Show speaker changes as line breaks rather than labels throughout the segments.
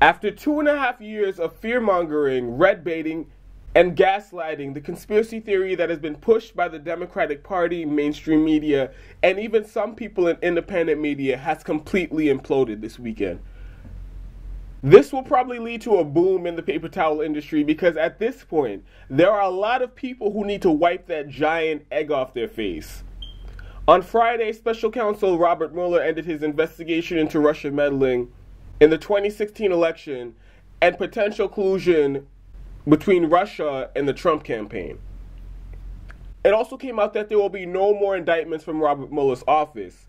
After 2.5 years of fear-mongering, red-baiting, and gaslighting, the conspiracy theory that has been pushed by the Democratic Party, mainstream media, and even some people in independent media has completely imploded this weekend. This will probably lead to a boom in the paper towel industry because at this point, there are a lot of people who need to wipe that giant egg off their face. On Friday, Special Counsel Robert Mueller ended his investigation into Russia meddling in the 2016 election and potential collusion between Russia and the Trump campaign. It also came out that there will be no more indictments from Robert Mueller's office,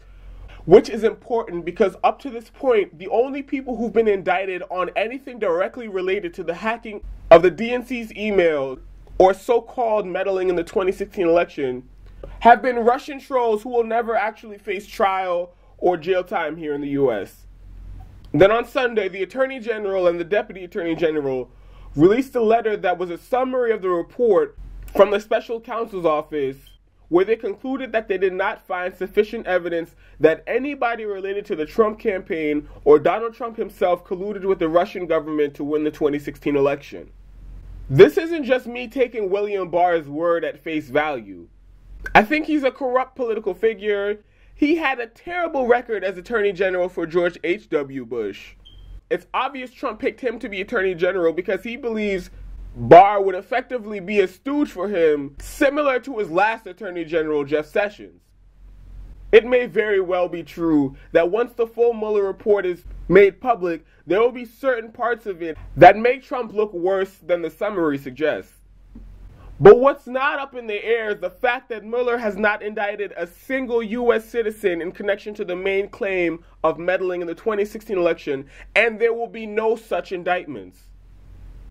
which is important because up to this point, the only people who've been indicted on anything directly related to the hacking of the DNC's emails or so-called meddling in the 2016 election have been Russian trolls who will never actually face trial or jail time here in the U.S. Then on Sunday, the Attorney General and the Deputy Attorney General released a letter that was a summary of the report from the Special Counsel's office where they concluded that they did not find sufficient evidence that anybody related to the Trump campaign or Donald Trump himself colluded with the Russian government to win the 2016 election. This isn't just me taking William Barr's word at face value. I think he's a corrupt political figure. He had a terrible record as Attorney General for George H.W. Bush. It's obvious Trump picked him to be Attorney General because he believes Barr would effectively be a stooge for him, similar to his last Attorney General, Jeff Sessions. It may very well be true that once the full Mueller report is made public, there will be certain parts of it that make Trump look worse than the summary suggests. But what's not up in the air is the fact that Mueller has not indicted a single U.S. citizen in connection to the main claim of meddling in the 2016 election, and there will be no such indictments.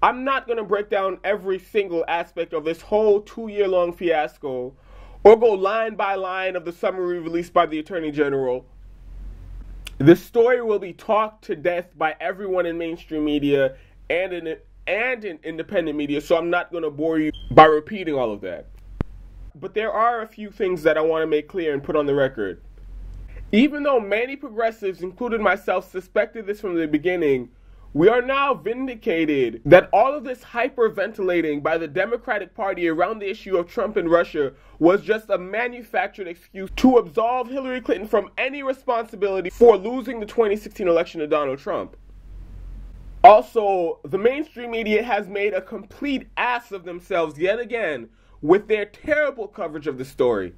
I'm not going to break down every single aspect of this whole 2-year-long fiasco or go line by line of the summary released by the Attorney General. The story will be talked to death by everyone in mainstream media and in independent media, so I'm not going to bore you by repeating all of that. But there are a few things that I want to make clear and put on the record. Even though many progressives, including myself, suspected this from the beginning, we are now vindicated that all of this hyperventilating by the Democratic Party around the issue of Trump and Russia was just a manufactured excuse to absolve Hillary Clinton from any responsibility for losing the 2016 election to Donald Trump. Also, the mainstream media has made a complete ass of themselves yet again with their terrible coverage of the story.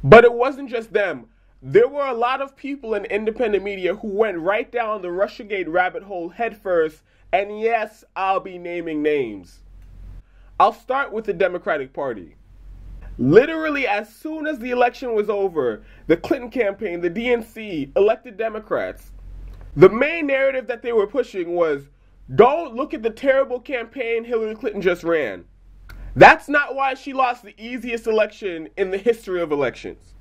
But it wasn't just them. There were a lot of people in independent media who went right down the Russiagate rabbit hole headfirst, and yes, I'll be naming names. I'll start with the Democratic Party. Literally, as soon as the election was over, the Clinton campaign, the DNC, elected Democrats. The main narrative that they were pushing was, don't look at the terrible campaign Hillary Clinton just ran. That's not why she lost the easiest election in the history of elections.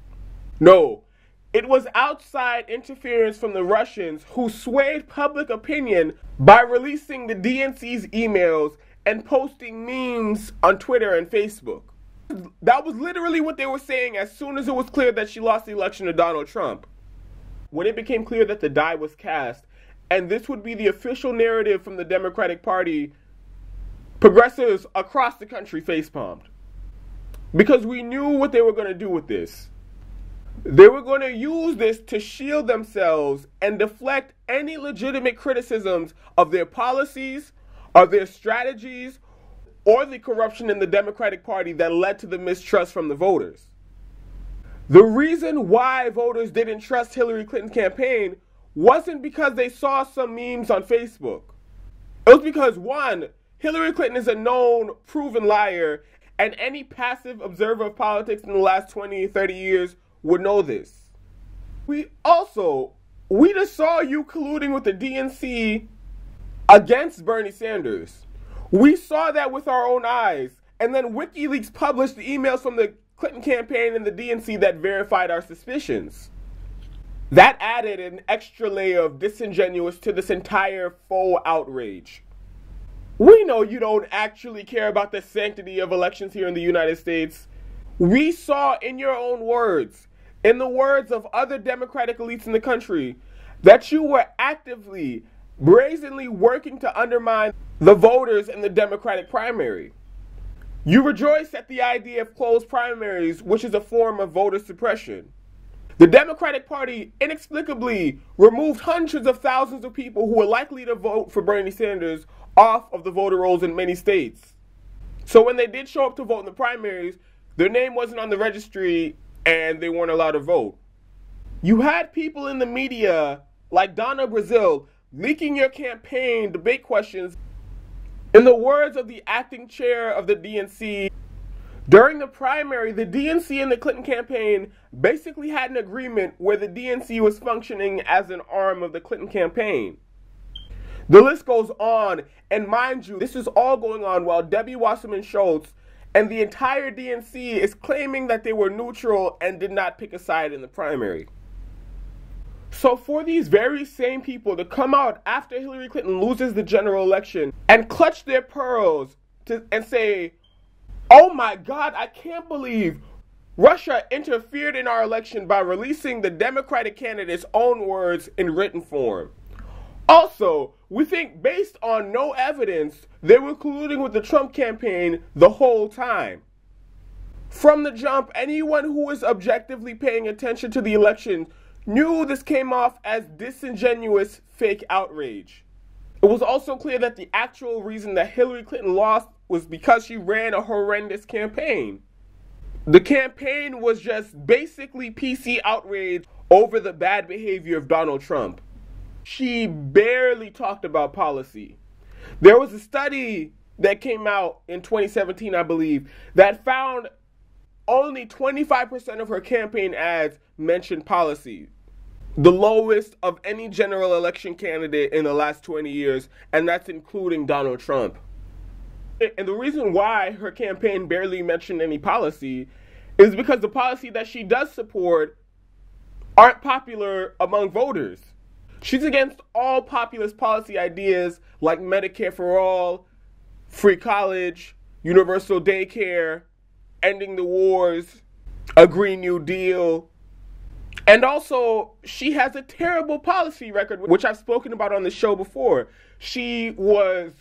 No. It was outside interference from the Russians who swayed public opinion by releasing the DNC's emails and posting memes on Twitter and Facebook. That was literally what they were saying as soon as it was clear that she lost the election to Donald Trump. When it became clear that the die was cast, and this would be the official narrative from the Democratic Party, progressives across the country facepalmed. Because we knew what they were going to do with this. They were going to use this to shield themselves and deflect any legitimate criticisms of their policies, of their strategies, or the corruption in the Democratic Party that led to the mistrust from the voters. The reason why voters didn't trust Hillary Clinton's campaign wasn't because they saw some memes on Facebook. It was because, one, Hillary Clinton is a known, proven liar, and any passive observer of politics in the last 20, 30 years would know this. We just saw you colluding with the DNC against Bernie Sanders. We saw that with our own eyes. And then WikiLeaks published the emails from the Clinton campaign and the DNC that verified our suspicions. That added an extra layer of disingenuous to this entire faux outrage. We know you don't actually care about the sanctity of elections here in the United States. We saw in your own words, in the words of other Democratic elites in the country, that you were actively brazenly working to undermine the voters in the Democratic primary. You rejoice at the idea of closed primaries, which is a form of voter suppression. The Democratic Party inexplicably removed hundreds of thousands of people who were likely to vote for Bernie Sanders off of the voter rolls in many states. So when they did show up to vote in the primaries, their name wasn't on the registry and they weren't allowed to vote. You had people in the media, like Donna Brazile, leaking your campaign debate questions. In the words of the acting chair of the DNC, during the primary, the DNC and the Clinton campaign basically had an agreement where the DNC was functioning as an arm of the Clinton campaign. The list goes on, and mind you, this is all going on while Debbie Wasserman Schultz and the entire DNC is claiming that they were neutral and did not pick a side in the primary. So for these very same people to come out after Hillary Clinton loses the general election and clutch their pearls and say, "Oh my God, I can't believe Russia interfered in our election by releasing the Democratic candidate's own words in written form." Also, we think based on no evidence, they were colluding with the Trump campaign the whole time. From the jump, anyone who was objectively paying attention to the election knew this came off as disingenuous fake outrage. It was also clear that the actual reason that Hillary Clinton lost was because she ran a horrendous campaign. The campaign was just basically PC outrage over the bad behavior of Donald Trump. She barely talked about policy. There was a study that came out in 2017, I believe, that found only 25% of her campaign ads mentioned policy. The lowest of any general election candidate in the last 20 years, and that's including Donald Trump. And the reason why her campaign barely mentioned any policy is because the policy that she does support aren't popular among voters. She's against all populist policy ideas like Medicare for all, free college, universal daycare, ending the wars, a Green New Deal. And also, she has a terrible policy record, which I've spoken about on the show before. She was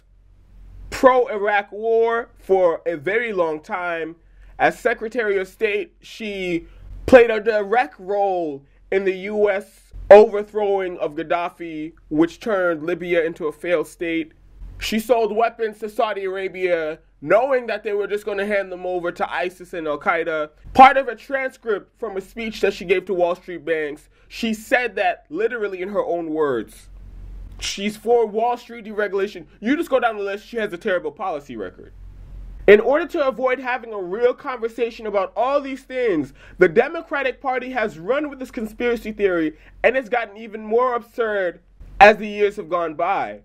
pro-Iraq war for a very long time. As Secretary of State, she played a direct role in the U.S. overthrowing of Gaddafi, which turned Libya into a failed state. She sold weapons to Saudi Arabia, knowing that they were just going to hand them over to ISIS and Al-Qaeda. Part of a transcript from a speech that she gave to Wall Street banks, she said that literally in her own words. She's for Wall Street deregulation. You just go down the list, she has a terrible policy record. In order to avoid having a real conversation about all these things, the Democratic Party has run with this conspiracy theory, and it's gotten even more absurd as the years have gone by.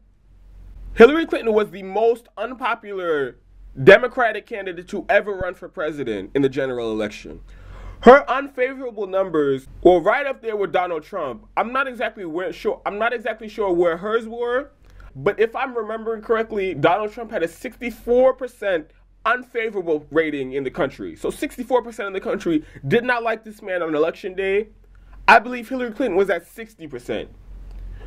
Hillary Clinton was the most unpopular Democratic candidate to ever run for president in the general election. Her unfavorable numbers were right up there with Donald Trump. I'm not exactly sure where hers were, but if I'm remembering correctly, Donald Trump had a 64% unfavorable rating in the country. So 64% of the country did not like this man on election day. I believe Hillary Clinton was at 60%.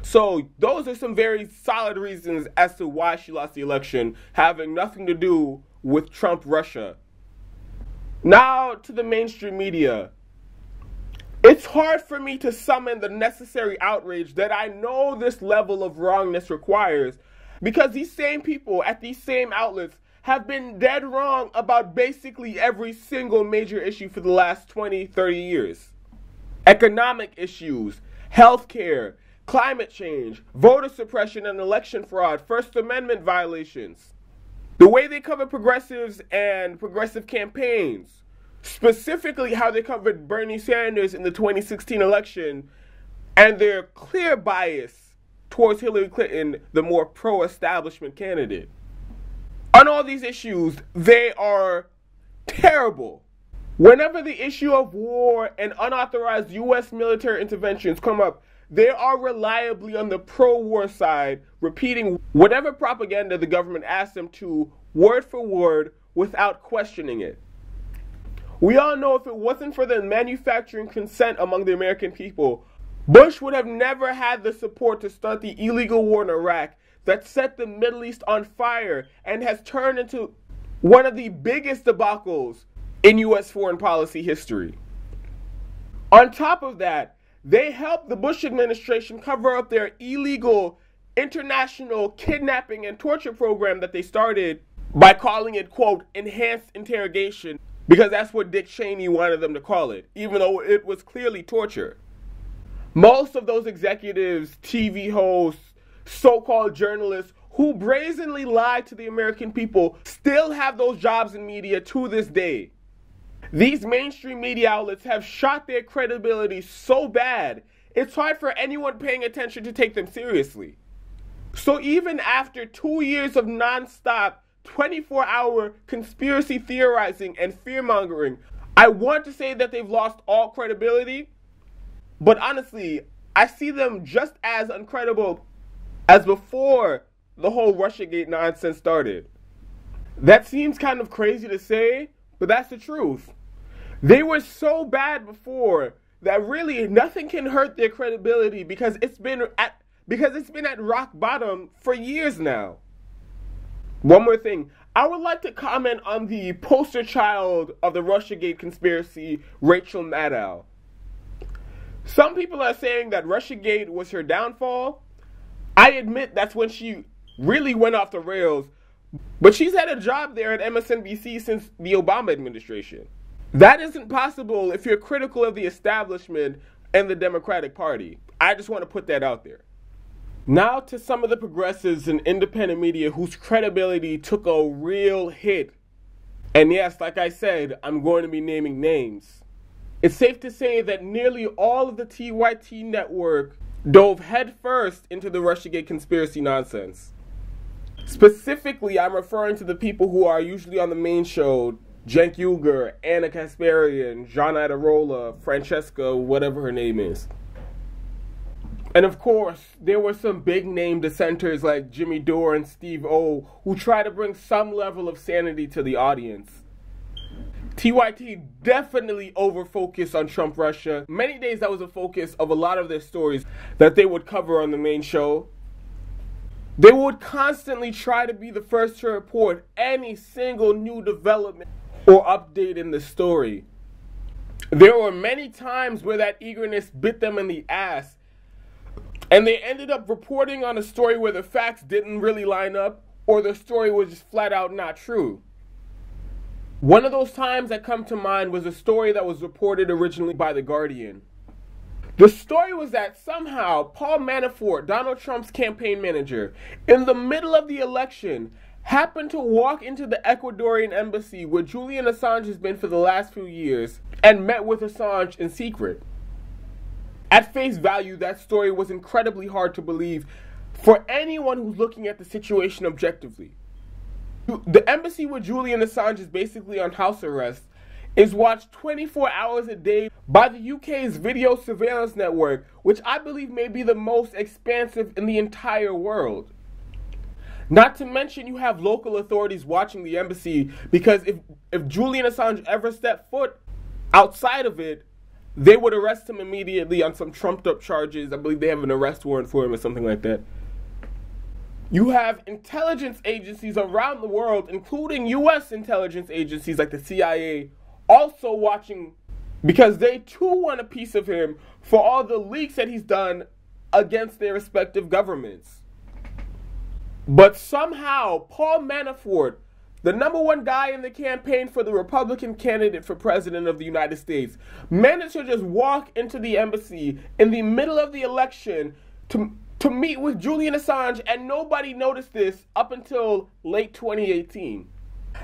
So those are some very solid reasons as to why she lost the election, having nothing to do with Trump Russia. Now to the mainstream media. It's hard for me to summon the necessary outrage that I know this level of wrongness requires, because these same people at these same outlets have been dead wrong about basically every single major issue for the last 20, 30 years. Economic issues, healthcare, climate change, voter suppression and election fraud, First Amendment violations. The way they cover progressives and progressive campaigns, specifically how they covered Bernie Sanders in the 2016 election, and their clear bias towards Hillary Clinton, the more pro-establishment candidate. On all these issues, they are terrible. Whenever the issue of war and unauthorized U.S. military interventions come up, they are reliably on the pro-war side, repeating whatever propaganda the government asks them to, word for word, without questioning it. We all know if it wasn't for the manufacturing consent among the American people, Bush would have never had the support to start the illegal war in Iraq that set the Middle East on fire and has turned into one of the biggest debacles in U.S. foreign policy history. On top of that, they helped the Bush administration cover up their illegal international kidnapping and torture program that they started by calling it, quote, enhanced interrogation, because that's what Dick Cheney wanted them to call it, even though it was clearly torture. Most of those executives, TV hosts, so-called journalists who brazenly lied to the American people still have those jobs in media to this day. These mainstream media outlets have shot their credibility so bad, it's hard for anyone paying attention to take them seriously. So even after 2 years of non-stop, 24-hour conspiracy theorizing and fear-mongering, I want to say that they've lost all credibility, but honestly, I see them just as uncredible as before the whole Russiagate nonsense started. That seems kind of crazy to say, but that's the truth. They were so bad before that really nothing can hurt their credibility because it's been at rock bottom for years now. One more thing, I would like to comment on the poster child of the Russiagate conspiracy, Rachel Maddow. Some people are saying that Russiagate was her downfall. I admit that's when she really went off the rails, but she's had a job there at MSNBC since the Obama administration. That isn't possible if you're critical of the establishment and the Democratic Party. I just want to put that out there. Now to some of the progressives in independent media whose credibility took a real hit. And yes, like I said, I'm going to be naming names. It's safe to say that nearly all of the TYT network dove headfirst into the Russiagate conspiracy nonsense. Specifically, I'm referring to the people who are usually on the main show, Cenk Uygur, Anna Kasparian, John Iadarola, Francesca, whatever her name is. And of course, there were some big-name dissenters like Jimmy Dore and Steve O who try to bring some level of sanity to the audience. TYT definitely over-focused on Trump Russia. Many days that was a focus of a lot of their stories that they would cover on the main show. They would constantly try to be the first to report any single new development or update in the story. There were many times where that eagerness bit them in the ass, and they ended up reporting on a story where the facts didn't really line up, or the story was just flat out not true. One of those times that come to mind was a story that was reported originally by The Guardian. The story was that somehow Paul Manafort, Donald Trump's campaign manager, in the middle of the election, happened to walk into the Ecuadorian embassy where Julian Assange has been for the last few years and met with Assange in secret. At face value, that story was incredibly hard to believe for anyone who's looking at the situation objectively. The embassy where Julian Assange is basically on house arrest is watched 24 hours a day by the UK's video surveillance network, which I believe may be the most expansive in the entire world. Not to mention you have local authorities watching the embassy because if Julian Assange ever stepped foot outside of it, they would arrest him immediately on some trumped up charges. I believe they have an arrest warrant for him or something like that. You have intelligence agencies around the world, including US intelligence agencies like the CIA, also watching because they too want a piece of him for all the leaks that he's done against their respective governments. But somehow, Paul Manafort, the #1 guy in the campaign for the Republican candidate for president of the United States, managed to just walk into the embassy in the middle of the election to meet with Julian Assange, and nobody noticed this up until late 2018.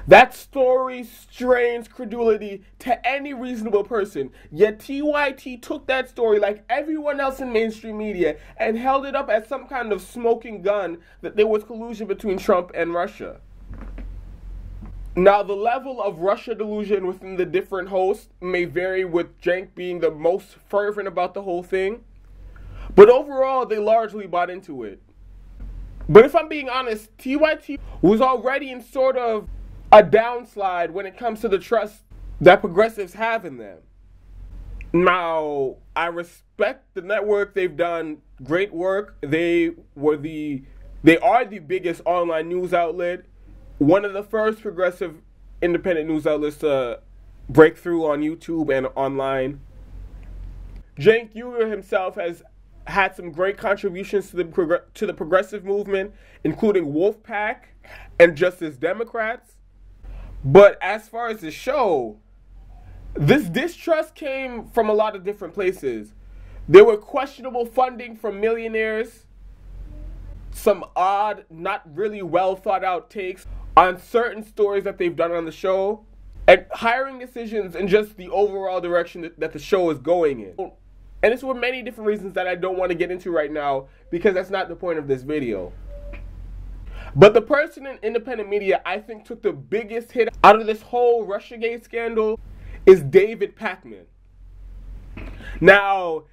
That story strains credulity to any reasonable person, yet TYT took that story like everyone else in mainstream media and held it up as some kind of smoking gun that there was collusion between Trump and Russia. Now, the level of Russia delusion within the different hosts may vary, with Cenk being the most fervent about the whole thing, but overall, they largely bought into it. But if I'm being honest, TYT was already in sort of a downslide when it comes to the trust that progressives have in them. Now, I respect the network. They've done great work. They are the biggest online news outlet, one of the first progressive independent news outlets to break through on YouTube and online. Cenk Uygur himself has had some great contributions to the progressive movement, including Wolfpack and Justice Democrats. But as far as the show, this distrust came from a lot of different places. There were questionable funding from millionaires, some odd, not really well thought out takes on certain stories that they've done on the show, and hiring decisions and just the overall direction that the show is going in. And it's for many different reasons that I don't want to get into right now, because that's not the point of this video. But the person in independent media I think took the biggest hit out of this whole Russiagate scandal is David Pakman. Now,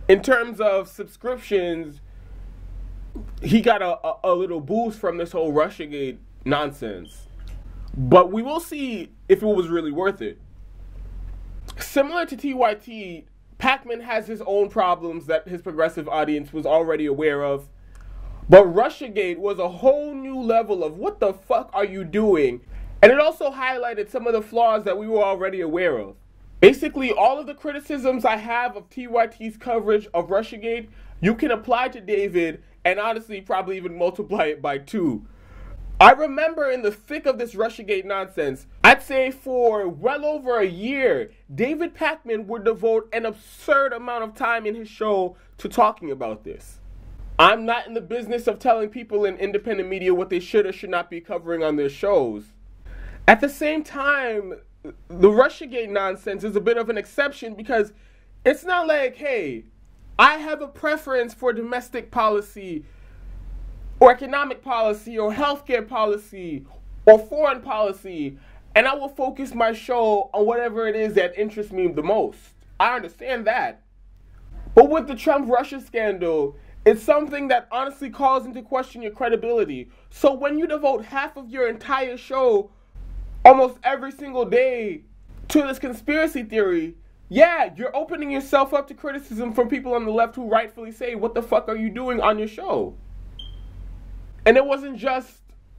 in terms of subscriptions, he got a little boost from this whole Russiagate nonsense. But we will see if it was really worth it. Similar to TYT, Pakman has his own problems that his progressive audience was already aware of. But Russiagate was a whole new level of what the fuck are you doing? And it also highlighted some of the flaws that we were already aware of. Basically, all of the criticisms I have of TYT's coverage of Russiagate, you can apply to David and honestly probably even multiply it by 2. I remember in the thick of this Russiagate nonsense, I'd say for well over a year, David Pakman would devote an absurd amount of time in his show to talking about this. I'm not in the business of telling people in independent media what they should or should not be covering on their shows. At the same time, the Russiagate nonsense is a bit of an exception because it's not like, hey, I have a preference for domestic policy or economic policy or healthcare policy or foreign policy, and I will focus my show on whatever it is that interests me the most. I understand that. But with the Trump-Russia scandal, it's something that honestly calls into question your credibility. So when you devote half of your entire show almost every single day to this conspiracy theory, yeah, you're opening yourself up to criticism from people on the left who rightfully say, what the fuck are you doing on your show? And it wasn't just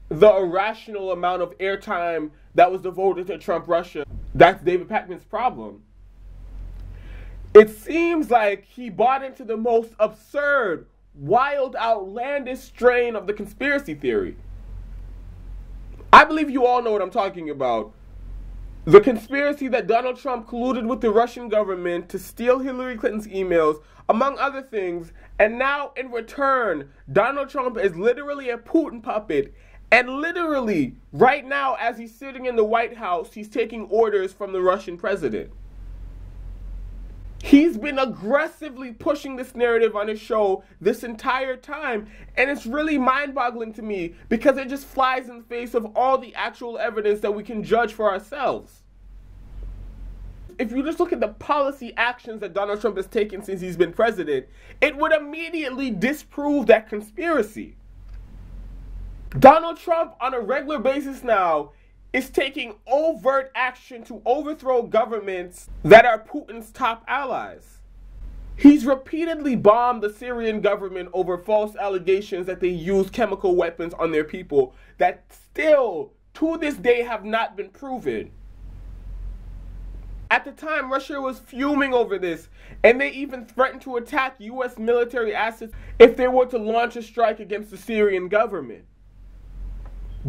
the irrational amount of airtime that was devoted to Trump-Russia. That's David Pakman's problem. It seems like he bought into the most absurd, wild, outlandish strain of the conspiracy theory. I believe you all know what I'm talking about. The conspiracy that Donald Trump colluded with the Russian government to steal Hillary Clinton's emails, among other things, and now in return, Donald Trump is literally a Putin puppet, and literally, right now, as he's sitting in the White House, he's taking orders from the Russian president. He's been aggressively pushing this narrative on his show this entire time, and it's really mind-boggling to me because it just flies in the face of all the actual evidence that we can judge for ourselves. If you just look at the policy actions that Donald Trump has taken since he's been president, it would immediately disprove that conspiracy. Donald Trump, on a regular basis now, is taking overt action to overthrow governments that are Putin's top allies. He's repeatedly bombed the Syrian government over false allegations that they use chemical weapons on their people that still, to this day, have not been proven. At the time, Russia was fuming over this, and they even threatened to attack U.S. military assets if they were to launch a strike against the Syrian government.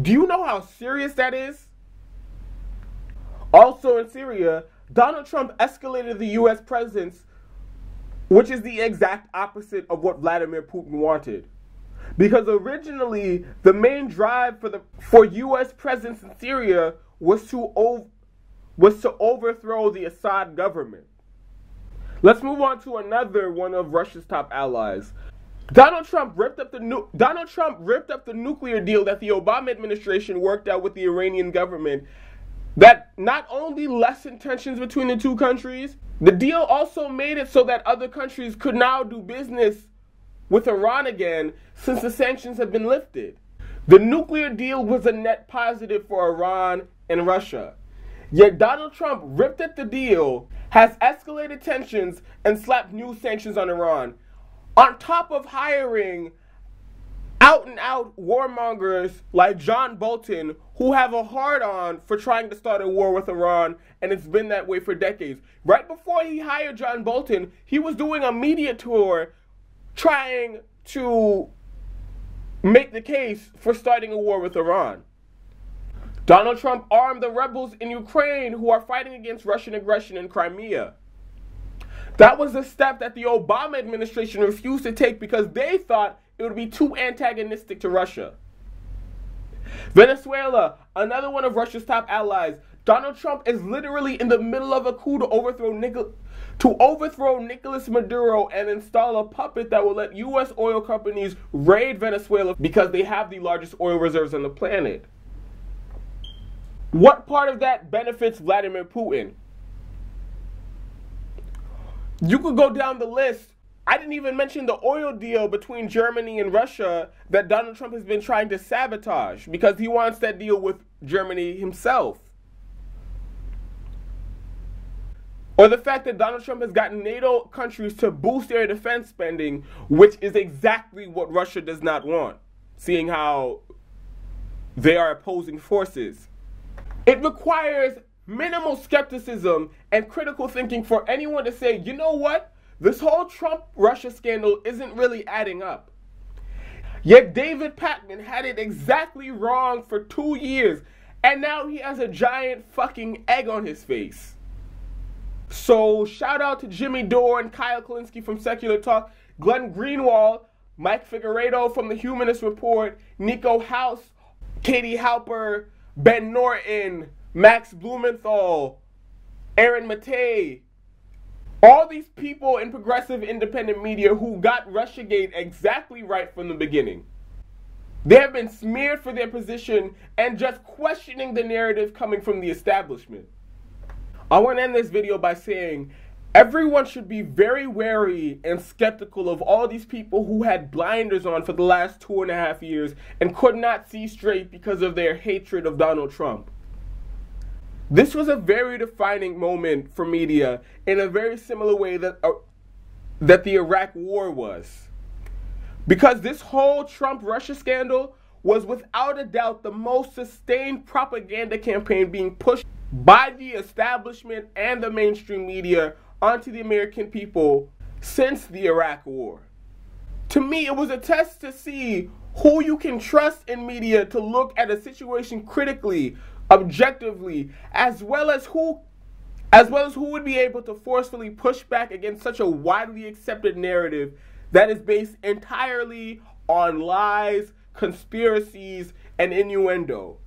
Do you know how serious that is? Also in Syria, Donald Trump escalated the U.S. presence, which is the exact opposite of what Vladimir Putin wanted. Because originally, the main drive for U.S. presence in Syria was to overthrow the Assad government. Let's move on to another one of Russia's top allies. Donald Trump ripped up the nuclear deal that the Obama administration worked out with the Iranian government that not only lessened tensions between the two countries, the deal also made it so that other countries could now do business with Iran again since the sanctions have been lifted. The nuclear deal was a net positive for Iran and Russia. Yet Donald Trump ripped at the deal, has escalated tensions, and slapped new sanctions on Iran, on top of hiring out-and-out warmongers like John Bolton, who have a hard-on for trying to start a war with Iran, and it's been that way for decades. Right before he hired John Bolton, he was doing a media tour trying to make the case for starting a war with Iran. Donald Trump armed the rebels in Ukraine who are fighting against Russian aggression in Crimea. That was a step that the Obama administration refused to take because they thought it would be too antagonistic to Russia. Venezuela, another one of Russia's top allies. Donald Trump is literally in the middle of a coup to overthrow Nicolas Maduro and install a puppet that will let U.S. oil companies raid Venezuela because they have the largest oil reserves on the planet. What part of that benefits Vladimir Putin? You could go down the list. I didn't even mention the oil deal between Germany and Russia that Donald Trump has been trying to sabotage because he wants that deal with Germany himself. Or the fact that Donald Trump has gotten NATO countries to boost their defense spending, which is exactly what Russia does not want, seeing how they are opposing forces. It requires minimal skepticism and critical thinking for anyone to say, you know what? This whole Trump-Russia scandal isn't really adding up. Yet David Pakman had it exactly wrong for 2 years, and now he has a giant fucking egg on his face. So shout out to Jimmy Dore and Kyle Kulinski from Secular Talk, Glenn Greenwald, Mike Figueredo from The Humanist Report, Nico House, Katie Halper, Ben Norton, Max Blumenthal, Aaron Matei. All these people in progressive independent media who got Russiagate exactly right from the beginning. They have been smeared for their position and just questioning the narrative coming from the establishment. I want to end this video by saying everyone should be very wary and skeptical of all these people who had blinders on for the last 2.5 years and could not see straight because of their hatred of Donald Trump. This was a very defining moment for media in a very similar way that the Iraq War was. Because this whole Trump-Russia scandal was without a doubt the most sustained propaganda campaign being pushed by the establishment and the mainstream media onto the American people since the Iraq War. To me, it was a test to see who you can trust in media to look at a situation critically, objectively, as well as who would be able to forcefully push back against such a widely accepted narrative that is based entirely on lies, conspiracies, and innuendo.